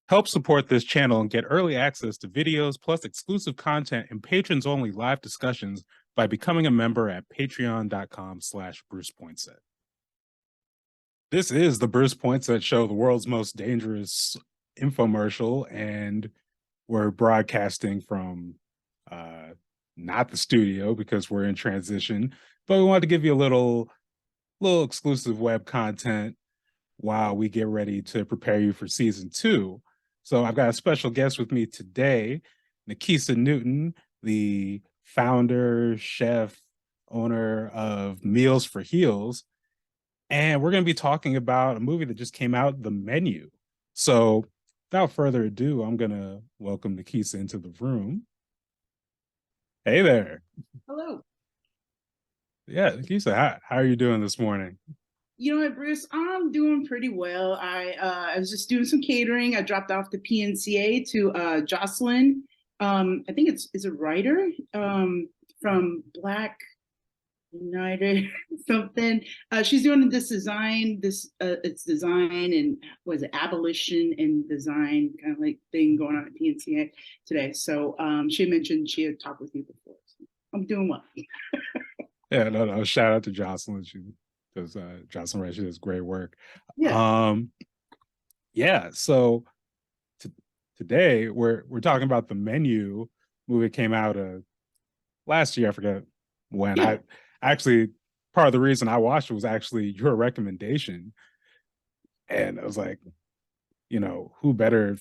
Help support this channel and get early access to videos, plus exclusive content and patrons-only live discussions by becoming a member at patreon.com/Bruce Poinsette. This is the Bruce Poinsette Show, the world's most dangerous infomercial, and we're broadcasting from not the studio because we're in transition, but we wanted to give you a little exclusive web content while we get ready to prepare you for season 2. So I've got a special guest with me today, Nikeisah Newton, the founder, chef, owner of Meals for Heels. And we're going to be talking about a movie that just came out, The Menu. So without further ado, I'm going to welcome Nikeisah into the room. Hey there. Hello. Yeah, Nikeisah, how are you doing this morning? You know what, Bruce? I'm doing pretty well. I was just doing some catering. I dropped off the PNCA to Jocelyn. I think it's a writer from Black United something. She's doing this design. It's design and was it abolition and design kind of like thing going on at PNCA today. So she mentioned she had talked with you before. So I'm doing well. Yeah, no, shout out to Jocelyn. She does Jocelyn Ray, she does great work. Yeah. Yeah, so today we're talking about The Menu. Movie came out last year, I forget when. Yeah. I actually, part of the reason I watched it was actually your recommendation. And I was like, who better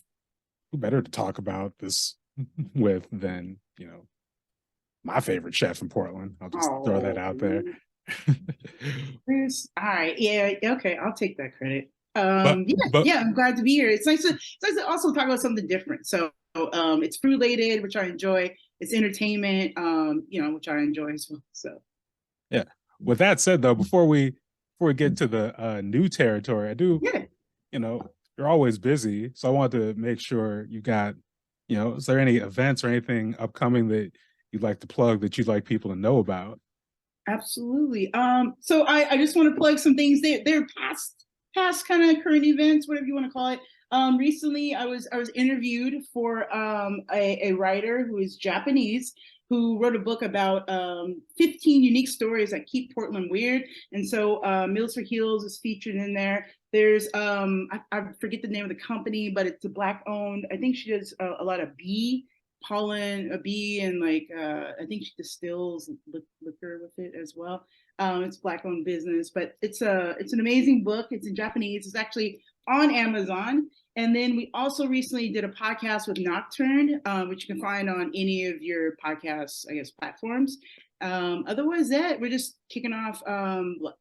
to talk about this with than, my favorite chef in Portland. I'll just throw that out there. Bruce, all right, yeah, okay, I'll take that credit. But I'm glad to be here. It's nice to also talk about something different. So it's food related, which I enjoy. It's entertainment, which I enjoy as well. So yeah. With that said, though, before we get to the new territory, I do, you're always busy, so I want to make sure you got, is there any events or anything upcoming that you'd like to plug that you'd like people to know about? Absolutely. So I just want to plug some things. They're past kind of current events, whatever you want to call it. Recently I was interviewed for a writer who is Japanese, who wrote a book about 15 unique stories that keep Portland weird. And so Meals for Heels is featured in there. There's I forget the name of the company, but it's a Black owned. I think she does a lot of pollen, a bee, and like I think she distills liquor with it as well. It's Black owned business, but it's an amazing book. It's in Japanese. It's actually on Amazon. And then we also recently did a podcast with Nocturne, which you can find on any of your podcasts, I guess, platforms. Otherwise, we're just kicking off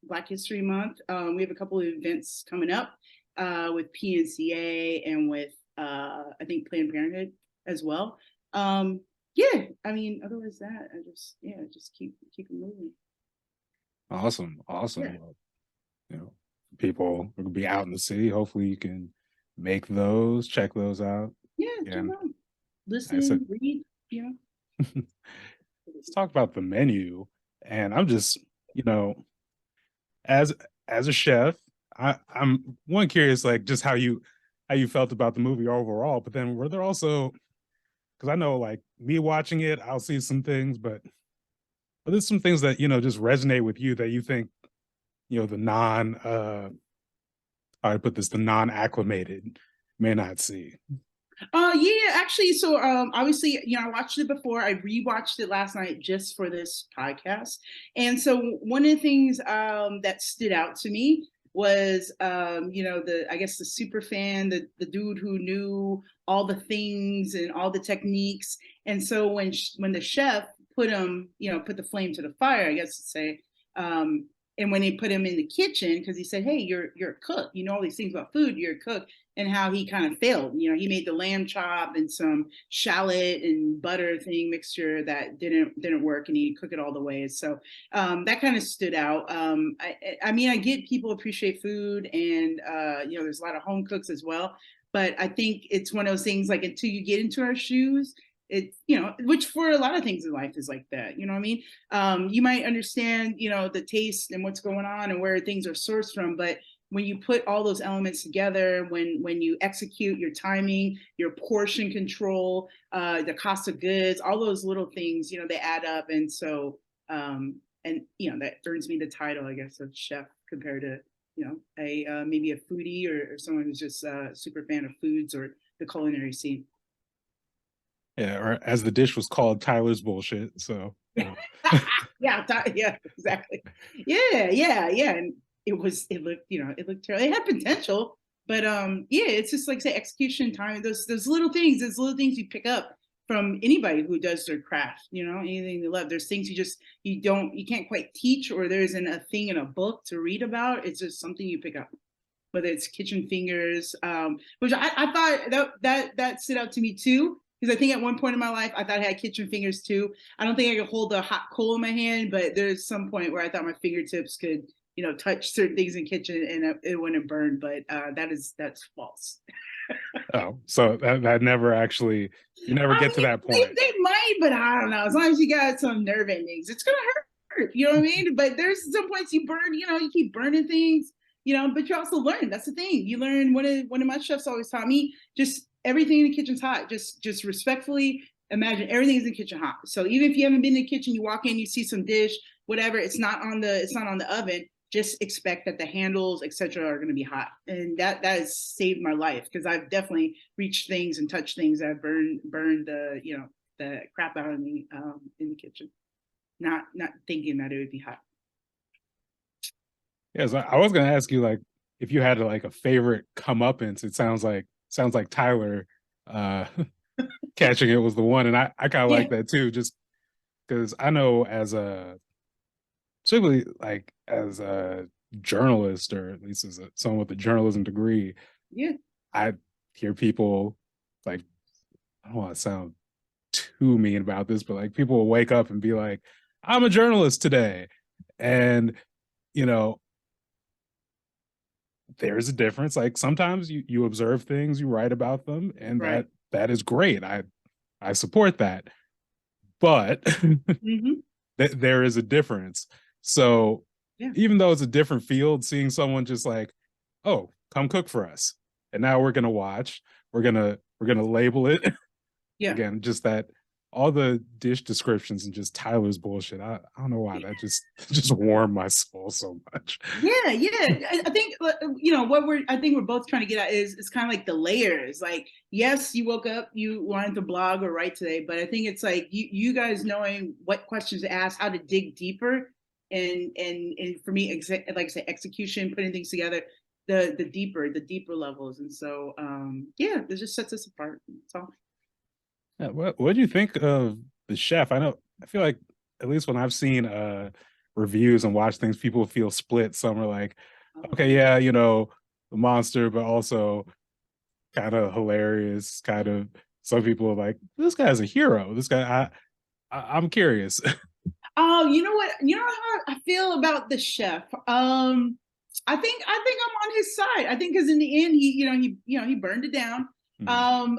Black History Month. We have a couple of events coming up with PNCA and with I think Planned Parenthood as well. Otherwise that I just keep it moving. Awesome. Yeah. People will be out in the city. Hopefully you can make those, check those out. Yeah. Listen, read, Let's talk about The Menu. And I'm just, as a chef, I'm curious, like just how you felt about the movie overall, but then were there also, because I know like me watching it, I'll see some things, but there's some things that, just resonate with you that you think, the non-acclimated may not see. Actually, so obviously, I watched it before. I rewatched it last night just for this podcast. And so one of the things that stood out to me was the super fan, the dude who knew all the things and all the techniques. And so when the chef put him, put the flame to the fire, I guess to say, and when they put him in the kitchen, because he said, hey, you're a cook, all these things about food, you're a cook, and how he kind of failed. He made the lamb chop and some shallot and butter thing mixture that didn't work, and he cooked it all the ways. So that kind of stood out. I get people appreciate food, and there's a lot of home cooks as well. But I think it's one of those things, like, until you get into our shoes, it, which for a lot of things in life is like that, what I mean? You might understand, the taste and what's going on and where things are sourced from, but when you put all those elements together, when you execute your timing, your portion control, the cost of goods, all those little things, they add up. And so, and that earns me the title, I guess, of chef compared to, a maybe a foodie or someone who's just a super fan of foods or the culinary scene. Yeah, or as the dish was called, Tyler's bullshit. So yeah, yeah, exactly. Yeah, yeah. And it looked terrible. It had potential, but yeah, it's just like say execution time. Those little things, you pick up from anybody who does their craft, anything they love. There's things you can't quite teach, or there isn't a thing in a book to read about. It's just something you pick up, whether it's kitchen fingers, which I thought that stood out to me too. Because I think at one point in my life, I thought I had kitchen fingers too. I don't think I could hold a hot coal in my hand, but there's some point where I thought my fingertips could, touch certain things in the kitchen and it wouldn't burn. But that's false. Oh, so that never actually, you never get to that point. They might, but I don't know. As long as you got some nerve endings, it's gonna hurt. You know what I mean? But there's some points you burn. You keep burning things. But you also learn. That's the thing. You learn. One of my chefs always taught me, just everything in the kitchen's hot. Just respectfully imagine everything is in the kitchen hot. So even if you haven't been in the kitchen, you walk in, you see some dish, whatever. It's not on the oven. Just expect that the handles, etc., are going to be hot, and that has saved my life because I've definitely reached things and touched things that burned the crap out of me in the kitchen, not thinking that it would be hot. Yeah, so I was gonna ask you like if you had like a favorite comeuppance. It sounds like Tyler catching it was the one, and I kind of like that too, just because I know particularly like as a journalist, or at least as someone with a journalism degree, I hear people like, I don't want to sound too mean about this, but like people will wake up and be like, I'm a journalist today. And, there's a difference. Like sometimes you observe things, you write about them, and right. that is great. I support that. But there is a difference. So even though it's a different field, seeing someone just like, oh, come cook for us, and now we're gonna watch, we're gonna label it. Again, just that all the dish descriptions and just Tyler's bullshit. I don't know why that just warmed my soul so much. Yeah. I think I think we're both trying to get at is kind of like the layers. Like, yes, you woke up, you wanted to blog or write today, but I think it's like you guys knowing what questions to ask, how to dig deeper, and for me, like I say, execution, putting things together, the deeper levels, and so that just sets us apart. That's all. Yeah, what do you think of the chef? I feel like at least when I've seen reviews and watched things, people feel split. Some are like, okay, yeah, the monster, but also kind of hilarious. Kind of some people are like, this guy's a hero. This guy, I'm curious. Oh, you know what? You know how I feel about the chef. I think I'm on his side. I think because in the end, he burned it down. I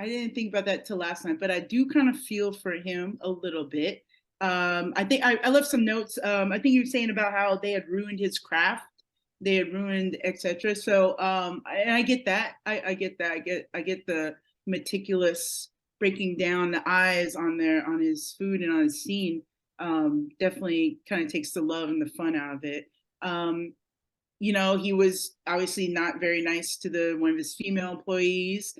didn't think about that till last night, but I do kind of feel for him a little bit. I think I left some notes. I think you were saying about how they had ruined his craft, they had ruined, etc. So, and I get that. I get that. I get the meticulous breaking down the eyes on his food and on his scene. Definitely kind of takes the love and the fun out of it. He was obviously not very nice to one of his female employees.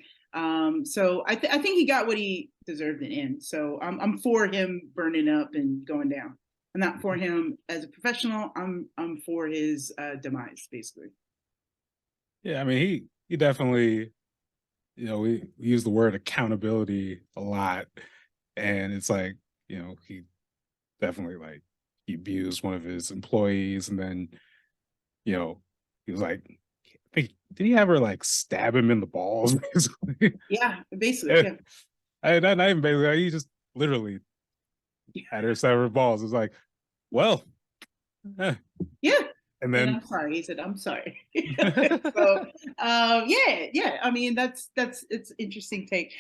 So I think he got what he deserved in the end. So I'm for him burning up and going down. I'm not for him as a professional. I'm for his demise, basically. Yeah, I mean he definitely, we use the word accountability a lot, and it's like, he definitely like he abused one of his employees, and then, he was like, did he ever like stab him in the balls? Basically? Yeah, basically. Yeah. Not even basically. He just literally had her severed balls. It's like, well, yeah. And then I'm sorry. He said, "I'm sorry." So, yeah. I mean, it's interesting take.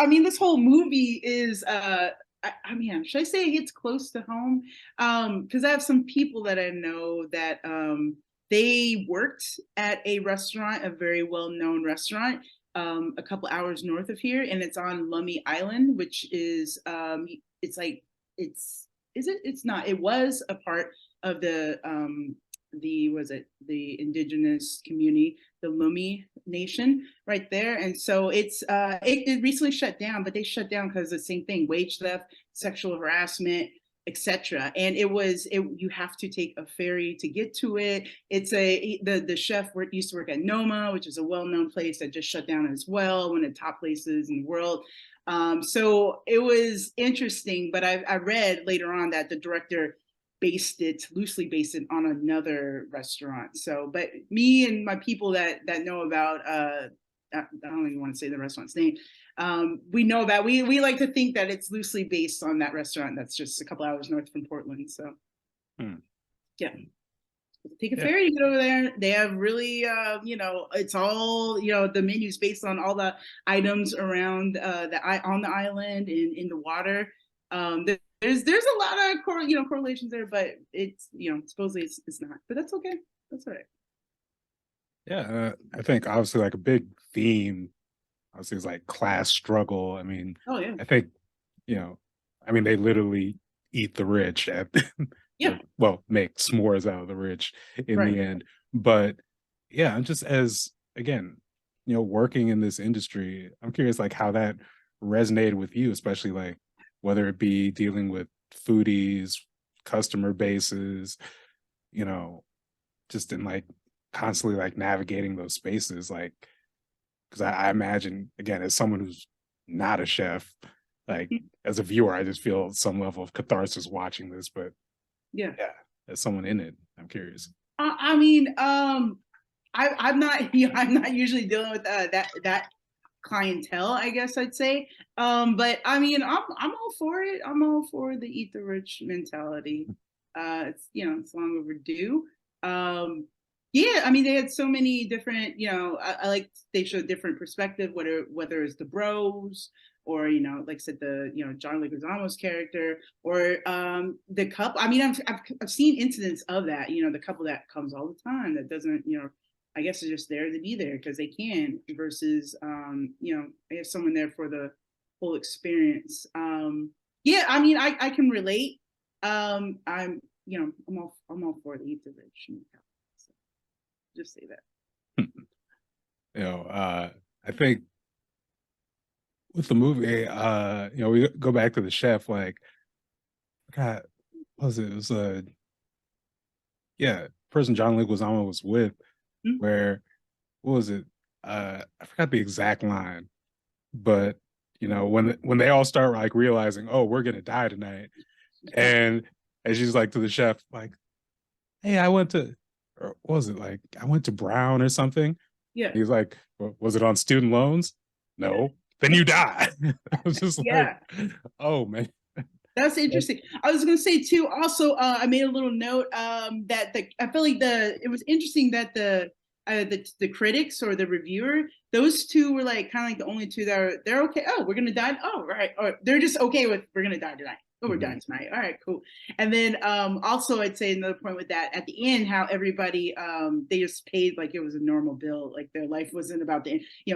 This whole movie is. Should I say it hits close to home? Because I have some people that I know that they worked at a restaurant, a very well-known restaurant, a couple hours north of here, and it's on Lummi Island, which is it's like it's not. It was a part of the was it the indigenous community, the Lummi Nation, right there. And so it recently shut down, but they shut down because the same thing: wage theft, sexual harassment, etc. And you have to take a ferry to get to it. The chef used to work at Noma, which is a well-known place that just shut down as well, one of the top places in the world. So it was interesting, but I read later on that the director loosely based it on another restaurant. So, but me and my people that know about I don't even want to say the restaurant's name. We know that we like to think that it's loosely based on that restaurant that's just a couple hours north from Portland. So, yeah, take a ferry to get over there. They have really, it's all, the menu's based on all the items around on the island and in the water. There's a lot of correlations there, but it's supposedly it's not. But that's okay. That's all right. Yeah, I think obviously like a big theme obviously is like class struggle. I mean, oh yeah, I think they literally eat the rich at yeah, well, make s'mores out of the rich in the end. But yeah, I'm just as again, working in this industry, I'm curious like how that resonated with you, especially like whether it be dealing with foodies, customer bases, just in like constantly like navigating those spaces, like because I imagine again as someone who's not a chef, like as a viewer, I just feel some level of catharsis watching this. But yeah, as someone in it, I'm curious. I mean, I'm not I'm not usually dealing with that clientele, I guess I'd say. But I mean, I'm all for it. I'm all for the eat the rich mentality. It's long overdue. Yeah, I mean, they had so many different, I like they showed different perspective, whether it's the bros or, like I said, the, John Leguizamo's character or the couple. I mean, I've seen incidents of that, the couple that comes all the time that doesn't, I guess they're just there to be there because they can versus, they have someone there for the whole experience. Yeah, I mean, I can relate. I'm all for the eat the rich. Just say that. I think with the movie, we go back to the chef, like, God, what was it? It was person John Leguizamo was with, where what was it? I forgot the exact line, but when they all start like realizing, oh, we're gonna die tonight, and she's like to the chef, like, hey, I went to, or what was it like? I went to Brown or something. Yeah. He's like, was it on student loans? No. Then you die. I was just like, oh man. That's interesting. I was going to say too. Also, I made a little note that I feel like it was interesting that the critics or the reviewer, those two were like kind of like the only two that they're okay. Oh, we're gonna die. Oh, right. Or they're just okay with we're gonna die tonight. Oh, we're dying tonight. All right, cool. And then also I'd say another point with that at the end, how everybody they just paid like it was a normal bill, like their life wasn't about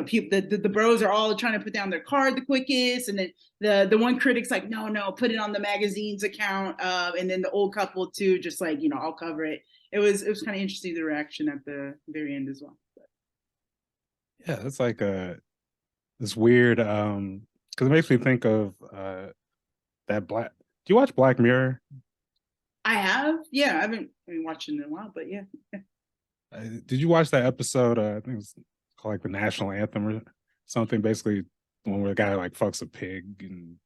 people. The bros are all trying to put down their card the quickest, and then the one critic's like, no, put it on the magazine's account, and then the old couple too, just like I'll cover it. It was kind of interesting the reaction at the very end as well. But. Yeah, it's like this weird because it makes me think of that Black. Do you watch Black Mirror? I have, yeah. I haven't been watching in a while, but yeah. Did you watch that episode? I think it was called like the National Anthem or something. Basically, the one where the guy like fucks a pig and.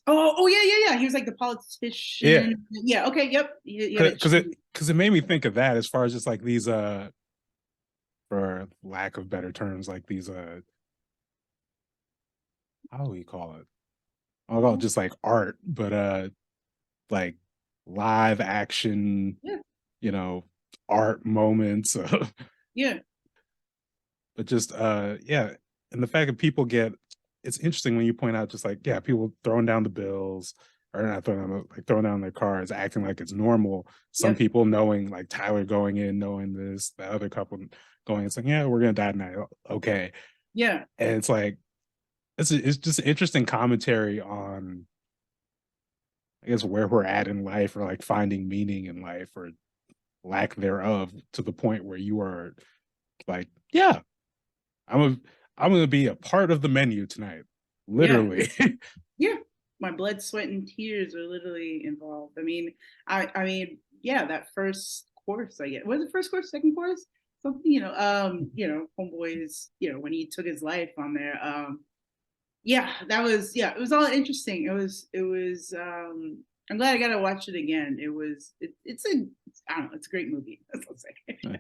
Oh yeah. He was like the politician. Yeah. Okay. Yep. Because it made me think of that as far as just like these for lack of better terms, like these how do we call it? I'll call it just like art, but like live action, art moments. Yeah. But just and the fact that people it's interesting when you point out just like, people throwing down the bills, or not throwing down their cards, acting like it's normal. Some Yep. people knowing, like Tyler going in, knowing this, the other couple going, it's like, yeah, we're gonna die tonight. Okay. Yeah. And it's like, it's just interesting commentary on, I guess, where we're at in life, or like finding meaning in life or lack thereof, to the point where you are like, yeah, I'm a I'm gonna be a part of the menu tonight. Yeah. Literally. Yeah. My blood, sweat, and tears are literally involved. I mean, I mean, yeah, that first course I get, was it first course, second course? Something, Homeboy's, when he took his life on there. Yeah, that was, yeah, it was all interesting. It was I'm glad I got to watch it again. I don't know, it's a great movie. That's what I'll say.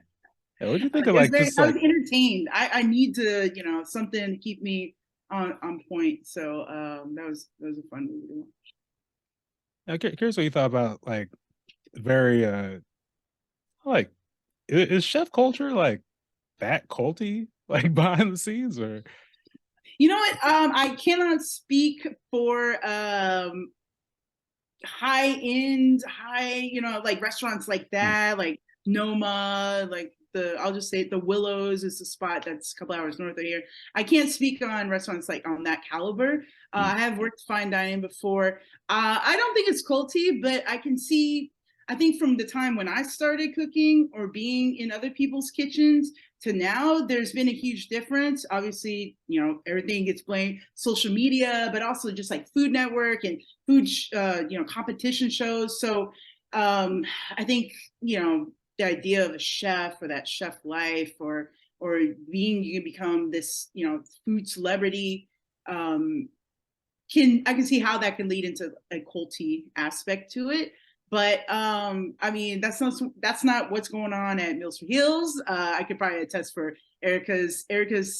Yeah, what do you think of like just I was like, entertained. I need to, something to keep me on point. So that was a fun movie to watch. curious what you thought about like very like, is chef culture like that culty, like behind the scenes, or You know what? I cannot speak for like restaurants like Hmm. that, like Noma, like I'll just say the Willows is the spot that's a couple hours north of here. I can't speak on restaurants like on that caliber. Hmm. I have worked fine dining before. I don't think it's culty, but I think from the time when I started cooking or being in other people's kitchens to now, there's been a huge difference. Obviously, everything gets blamed social media, but also just like Food Network and competition shows. So I think, the idea of a chef or that chef life, or being, you can become this, food celebrity, um, I can see how that can lead into a culty aspect to it. But I mean, that's not what's going on at Mills for Hills. I could probably attest for Erica's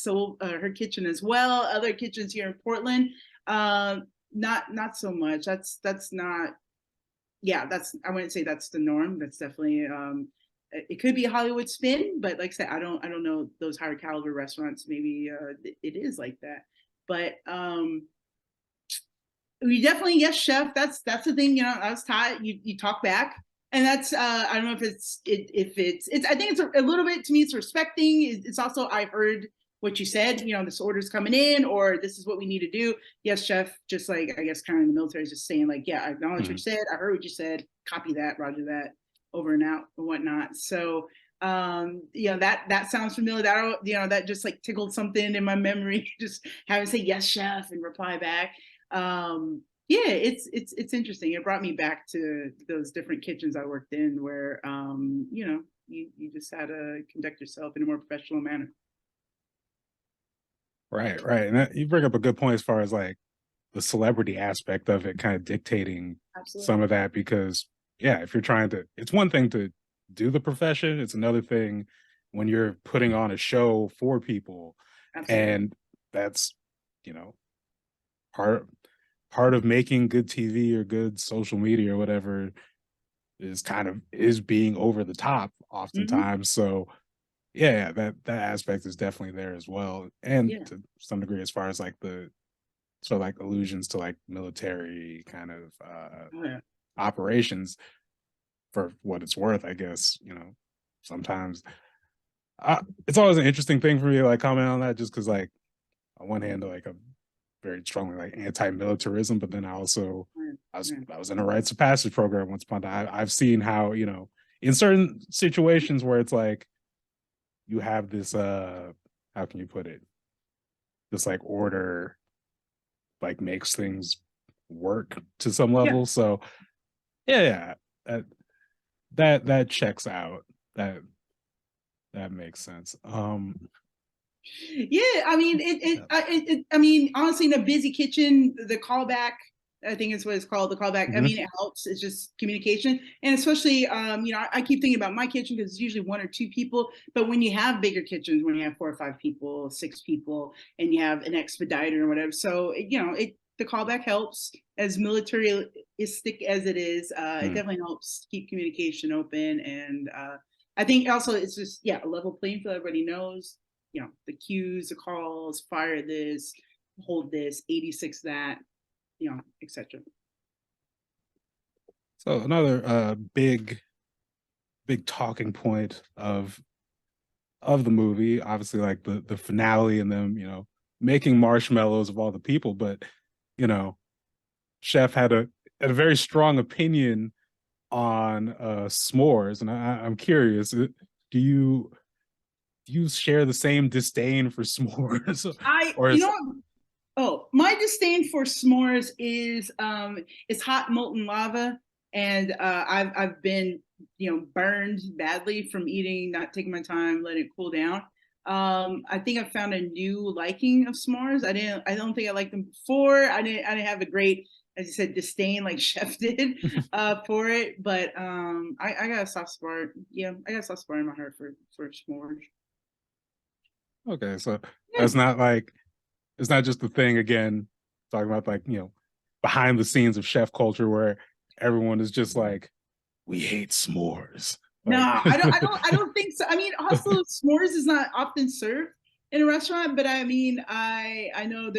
soul, her kitchen as well. Other kitchens here in Portland, not so much. That's not. Yeah, I wouldn't say that's the norm. That's definitely it could be a Hollywood spin, but like I said, I don't know those higher caliber restaurants. Maybe it is like that, but we definitely, yes, chef. That's the thing. I was taught, you talk back, and that's I don't know if it's I think it's a little bit, to me, it's respecting. It's also, I heard what you said. This order's coming in, or this is what we need to do. Yes, chef. Just like, I guess kind of in the military is just saying like, yeah, I acknowledge what you said. I heard what you said. Copy that. Roger that. Over and out and whatnot. So that sounds familiar. That just like tickled something in my memory. Just having to say yes, chef, and reply back. Yeah, it's interesting. It brought me back to those different kitchens I worked in, where you just had to conduct yourself in a more professional manner. right, right. And you bring up a good point as far as like the celebrity aspect of it kind of dictating Absolutely. some of that, because yeah, if you're trying to, it's one thing to do the profession, it's another thing when you're putting on a show for people. Absolutely. And that's, you know, part part of making good TV or good social media or whatever, is being over the top Hmm. oftentimes. So yeah, that aspect is definitely there as well. And Yeah. to some degree, as far as like the, so like allusions to like military kind of Oh, yeah. operations, for what it's worth, I guess, sometimes it's always an interesting thing for me to like comment on that, just because like on one hand, like I'm very strongly like anti-militarism, but then I also, Yeah. Yeah. I was in a rites of passage program once upon a time. I've seen how, in certain situations where it's like you have this how can you put it, this like order like makes things work to some Yeah. level. So yeah, that that checks out. That makes sense. Yeah, I mean, I mean, honestly, in a busy kitchen, the callback, I think is what it's called, the callback. I Mhm. mean, it helps. It's just communication, and especially, I keep thinking about my kitchen because it's usually one or two people. But when you have bigger kitchens, when you have 4 or 5 people, 6 people, and you have an expediter or whatever, so the callback helps. As militaristic as it is, it Mm. definitely helps keep communication open, and I think also it's just, yeah, a level playing field. Everybody knows, the cues, the calls, fire this, hold this, 86 that, etc. So another big talking point of the movie, obviously like the finale and them, making marshmallows of all the people, but you know, Chef had a very strong opinion on s'mores, and I'm curious, do you share the same disdain for s'mores, or You is know, oh, my disdain for s'mores is hot molten lava, and I've been burned badly from eating, not taking my time, letting it cool down. I think I found a new liking of s'mores. I don't think I liked them before. I didn't have a great, as you said, disdain like Chef did for it. But I got a soft spot. Yeah, I got a soft spot in my heart for s'mores. okay? So Yeah. that's not like it's not just the thing again talking about like behind the scenes of chef culture where everyone is just like we hate s'mores. No, Like, I don't think so. I mean, also s'mores is not often served in a restaurant, but I mean, I know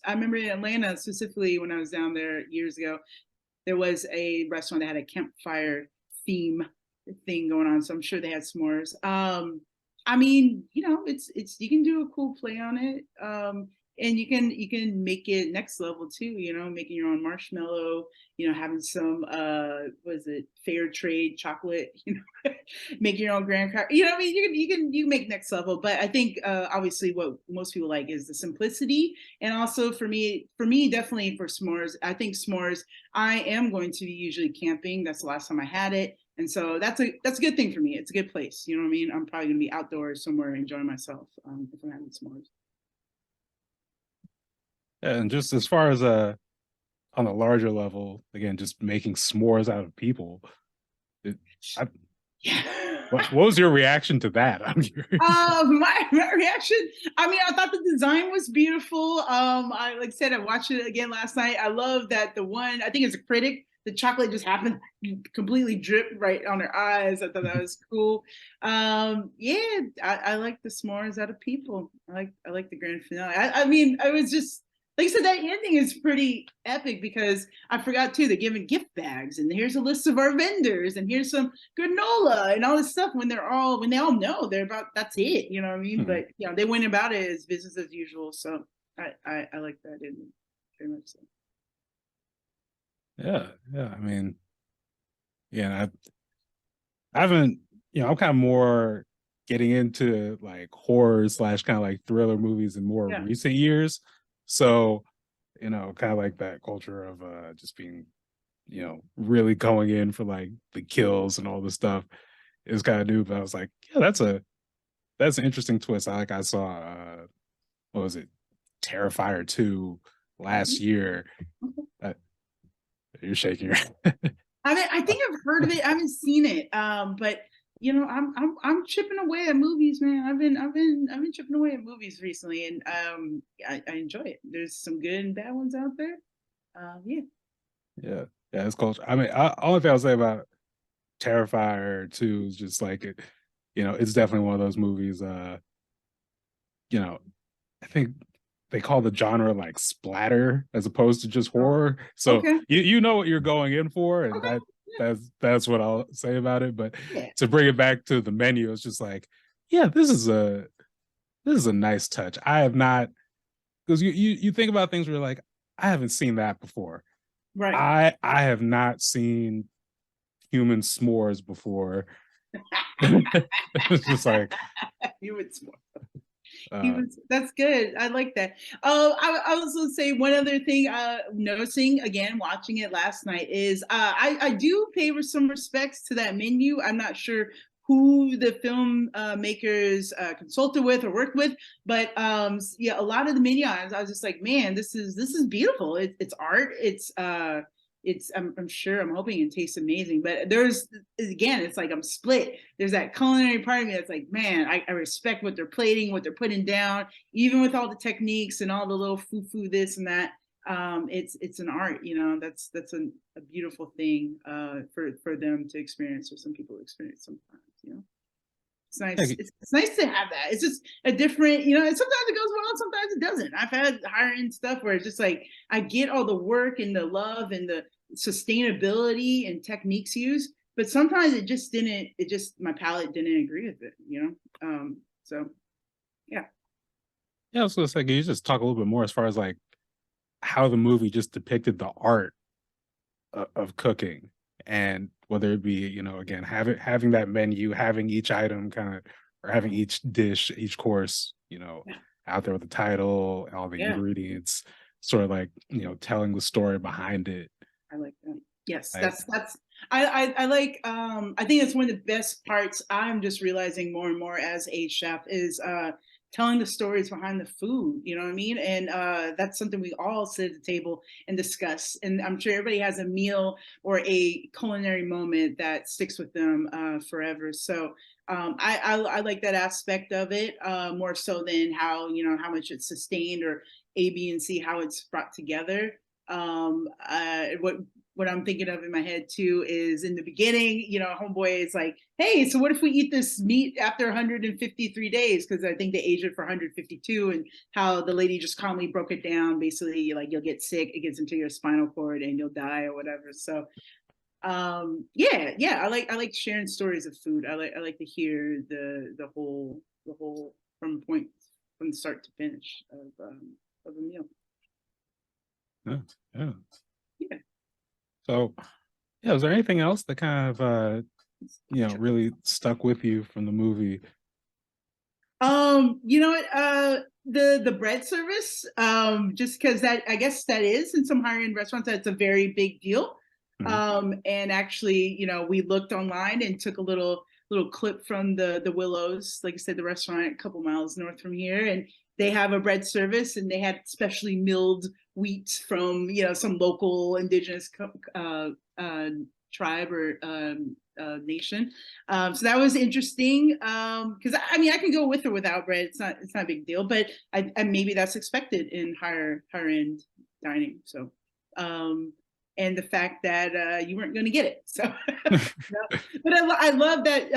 I remember in Atlanta specifically when I was down there years ago, there was a restaurant that had a campfire theme thing going on, so I'm sure they had s'mores. I mean, it's you can do a cool play on it. And you can make it next level too, making your own marshmallow, having some what is it, fair trade chocolate, make your own graham cracker. I mean, you can make next level, but I think obviously what most people like is the simplicity. And also for me definitely for s'mores, I think s'mores, I am going to be usually camping. That's the last time I had it. And so that's a good thing for me. It's a good place. You know what I mean? I'm probably gonna be outdoors somewhere enjoying myself if I'm having s'mores. and just as far as on a larger level, again, just making s'mores out of people. It, I, what was your reaction to that? I'm curious. My reaction. I mean, I thought the design was beautiful. I like I said, I watched it again last night. I love that the one. I think as a critic, the chocolate just happened completely drip right on her eyes. I thought that was cool. Yeah, I like the s'mores out of people. I like the grand finale. I mean, I was just like I said, that ending is pretty epic because I forgot too. They're giving gift bags, and here's a list of our vendors, and here's some granola and all this stuff. When they all know they're about that's it. You know what I mean? Hmm. But they went about it as business as usual. So I like that ending very much so. Yeah, yeah. I mean, yeah, I haven't, I'm kind of more getting into like horror slash kind of like thriller movies in more Yeah. recent years. So, kind of like that culture of just being, really going in for like the kills and all the stuff is kind of new. But I was like, yeah, that's an interesting twist. I saw what was it, Terrifier 2 last year. Uh, you're shaking your I mean, I think I've heard of it. I haven't seen it. But I'm chipping away at movies, man. I've been chipping away at movies recently, and I enjoy it. There's some good and bad ones out there. Yeah. yeah, yeah, it's culture. I mean, only thing I'll say about Terrifier 2 is just like it's definitely one of those movies. I think they call the genre like splatter as opposed to just horror. So Okay. you know what you're going in for, and Okay. that's what I'll say about it. But Yeah. to bring it back to the menu, it's just like, yeah, this is a nice touch. I have not because you think about things where you're like, I haven't seen that before. Right. I have not seen human s'mores before. It's just like Human s'more. uh That's good. I like that. I was going to say one other thing, noticing again, watching it last night is I do pay some respects to that menu. I'm not sure who the film makers consulted with or worked with, but yeah, a lot of the menu items, I was just like, man, this is beautiful. It's art. I'm sure, I'm hoping it tastes amazing, but there's again, it's like I'm split. There's that culinary part of me that's like, man, I respect what they're plating, what they're putting down, even with all the techniques and all the little foo this and that. It's an art, that's a beautiful thing for them to experience, or some people experience sometimes. It's nice. It's nice to have that. It's just a different, and sometimes it goes well, sometimes it doesn't. I've had higher end stuff where it's just like I get all the work and the love and sustainability and techniques used, but sometimes my palate didn't agree with it, so yeah. Yeah, I was gonna say, can you just talk a little bit more as far as like how the movie just depicted the art of cooking, and whether it be, again, having that menu, having each item kind of, or having each dish, each course, Yeah. out there with the title, all the Yeah. ingredients, sort of like, telling the story behind it. I like that. Yes, Like, that's I like I think it's one of the best parts. I'm just realizing more and more as a chef is telling the stories behind the food, you know what I mean? And that's something we all sit at the table and discuss. And I'm sure everybody has a meal or a culinary moment that sticks with them forever. So I like that aspect of it more so than how much it's sustained or A, B, and C, how it's brought together. What I'm thinking of in my head too is in the beginning, homeboy is like, hey, so what if we eat this meat after 153 days? Because I think they aged it for 152, and how the lady just calmly broke it down. Basically, like, you'll get sick, it gets into your spinal cord, and you'll die or whatever. So, yeah, I like sharing stories of food. I like to hear the whole from start to finish of a meal. yeah, yeah. Yeah. So, yeah, was there anything else that kind of really stuck with you from the movie? You know what? The bread service, just because that, I guess that is in some higher end restaurants, that's a very big deal. Mhm. And actually, we looked online and took a little clip from the Willows, like I said, the restaurant a couple miles north from here, and they have a bread service, and they had specially milled wheat from some local indigenous tribe or nation. So that was interesting because I mean I can go with or without bread. It's not a big deal, but I maybe that's expected in higher end dining. So and the fact that you weren't going to get it. So, but I love that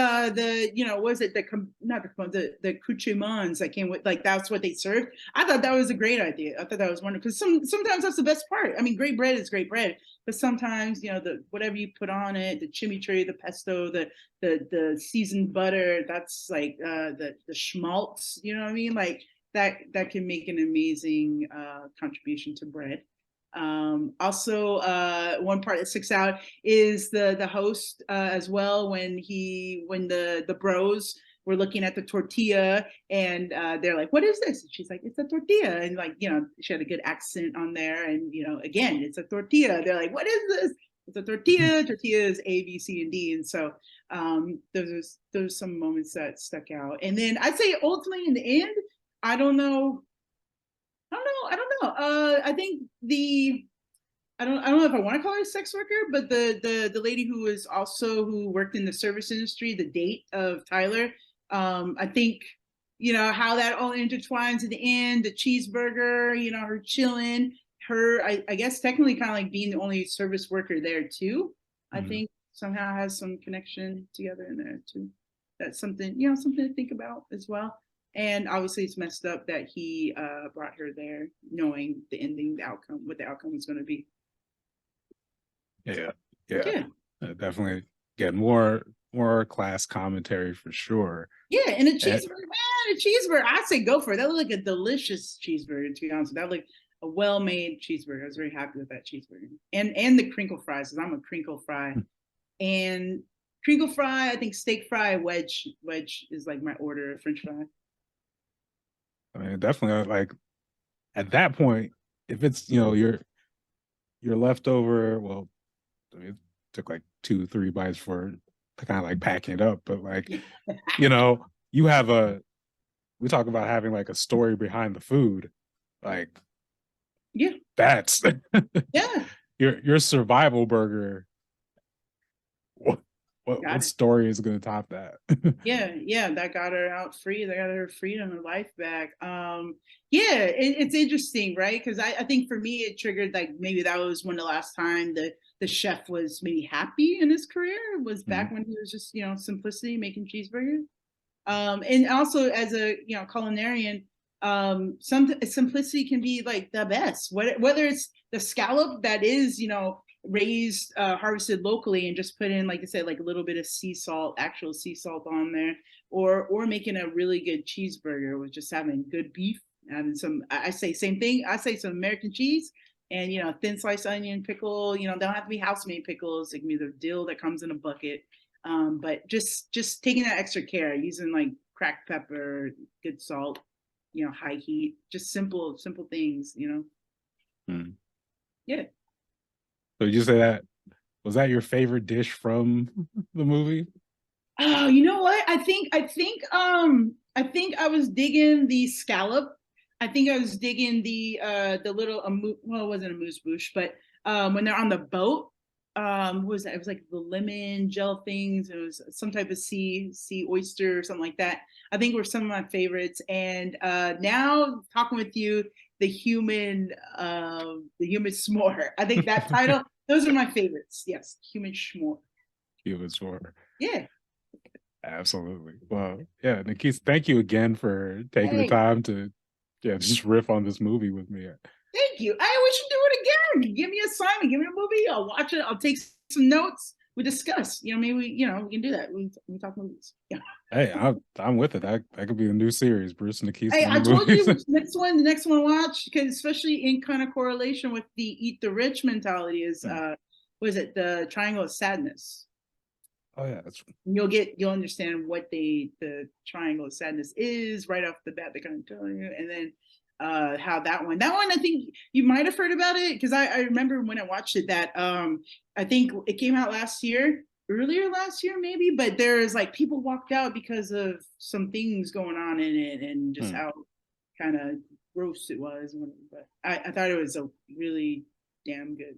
was it not the accoutrements that came with, like, that's what they served. I thought that was a great idea. I thought that was wonderful because sometimes that's the best part. I mean, great bread is great bread, but sometimes the whatever you put on it, the chimichurri, the pesto, the seasoned butter, that's like the schmaltz. You know what I mean? Like that can make an amazing contribution to bread. Also, one part that sticks out is the host as well, when the bros were looking at the tortilla, and they're like, "What is this?" And she's like, "It's a tortilla," and like she had a good accent on there, and again, it's a tortilla. They're like, "What is this?" It's a tortilla. Tortilla is A, B, C, and D, and so those some moments that stuck out. And then I'd say ultimately in the end, I don't know. I don't know. I think I don't know if I want to call her a sex worker, but the lady who worked in the service industry, the date of Tyler, I think how that all intertwines at the end, the cheeseburger, her chilling, I guess technically kind of like being the only service worker there too. I Mhm. think somehow has some connection together in there too. That's something something to think about as well. And obviously, it's messed up that he brought her there, knowing the outcome, what the outcome was going to be. Yeah, yeah, Yeah, definitely get more class commentary for sure. yeah, and a And cheeseburger, man, a cheeseburger. I say go for it. That looked like a delicious cheeseburger. To be honest, that looked a well-made cheeseburger. I was very happy with that cheeseburger, and the crinkle fries. Because I'm a crinkle fry, and crinkle fry. I think steak fry, wedge is like my order of French fry. I mean, definitely, like, at that point, if it's your leftover, well, I mean, it took like 2 3 bites for to kind of like packing it up, but like, you know you have we talk about having like a story behind the food, like, Yeah, that's yeah, your survival burger. what got what it. story is going to top that? Yeah, that got her out free. They got her freedom, her life back. Yeah, it's interesting, right? Because I think for me, it triggered like maybe that was when the last time the chef was maybe happy in his career was Mhm. back when he was just simplicity making cheeseburgers. And also as a culinarian, some simplicity can be like the best. Whether it's the scallop that is raised, harvested locally, and just put in, like I said, like a little bit of sea salt, actual sea salt on there, or making a really good cheeseburger with just having good beef, having some, I say same thing, I say some American cheese, and thin sliced onion, pickle. Don't have to be house made pickles. It can be the dill that comes in a bucket. But just taking that extra care, using like cracked pepper, good salt, high heat, just simple things. Hmm. Yeah. So you say that was that your favorite dish from the movie? Oh, you know what? I was digging the scallop. I think I was digging the little well, it wasn't a moose bouche, but when they're on the boat, what was that? It was like the lemon gel things. It was some type of sea oyster or something like that. I think were some of my favorites. And now talking with you, the human s'more. I think that title, those are my favorites. Yes, human s'more. Human s'more. Yeah. Absolutely. Well, yeah, Nikeisah, thank you again for taking the Hey, time to just riff on this movie with me. thank you. We should do it again. Give me an assignment. Give me a movie. I'll watch it. I'll take some notes. We discuss. Maybe we can do that. We talk movies. Yeah. Hey, I'm with it. That could be a new series, Bruce and Nikeisah Hey, on I the told you movies. the next one to watch, because especially in kind of correlation with the eat the rich mentality is what is it? The Triangle of Sadness. Oh yeah, that's You'll understand what the Triangle of Sadness is right off the bat. They kind of tell you, and then how that one I think you might have heard about it, because I remember when I watched it that I think it came out earlier last year maybe, but there's like people walked out because of some things going on in it, and just how kind of gross it was. But I thought it was a really damn good.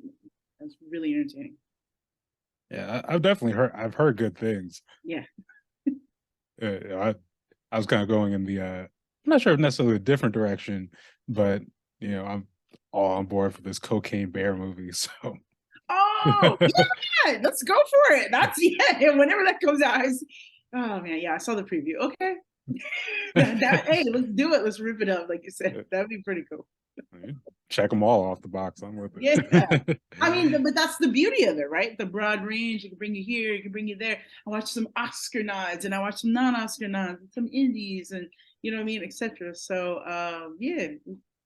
It was really entertaining. yeah. I've heard good things. Yeah. I was kind of going in the I'm not sure if necessarily a different direction, but I'm all on board for this Cocaine Bear movie. So Oh yeah, let's go for it. That's whenever that comes out. Oh man, yeah, I saw the preview. Okay. Hey, let's do it. Let's rip it up, like you said. That'd be pretty cool. Check them all off the box. I'm with Yeah. it. I mean, but that's the beauty of it, right? The broad range. It can bring you here, it can bring you there. I watched some Oscar nods, and I watched some non-Oscar nods, and some indies, and you know what I mean, etc. So yeah,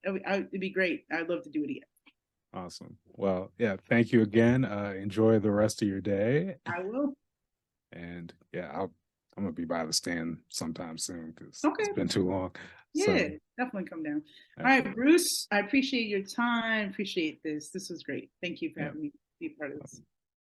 it'd be great. I'd love to do it again. Awesome. Well, yeah, thank you again. Enjoy the rest of your day. I will. And yeah, I'm gonna be by the stand sometime soon because Okay. it's been too long. Yeah, So, definitely come down. All right, Bruce, I appreciate your time. Appreciate this. This was great. Thank you for having me be part of this.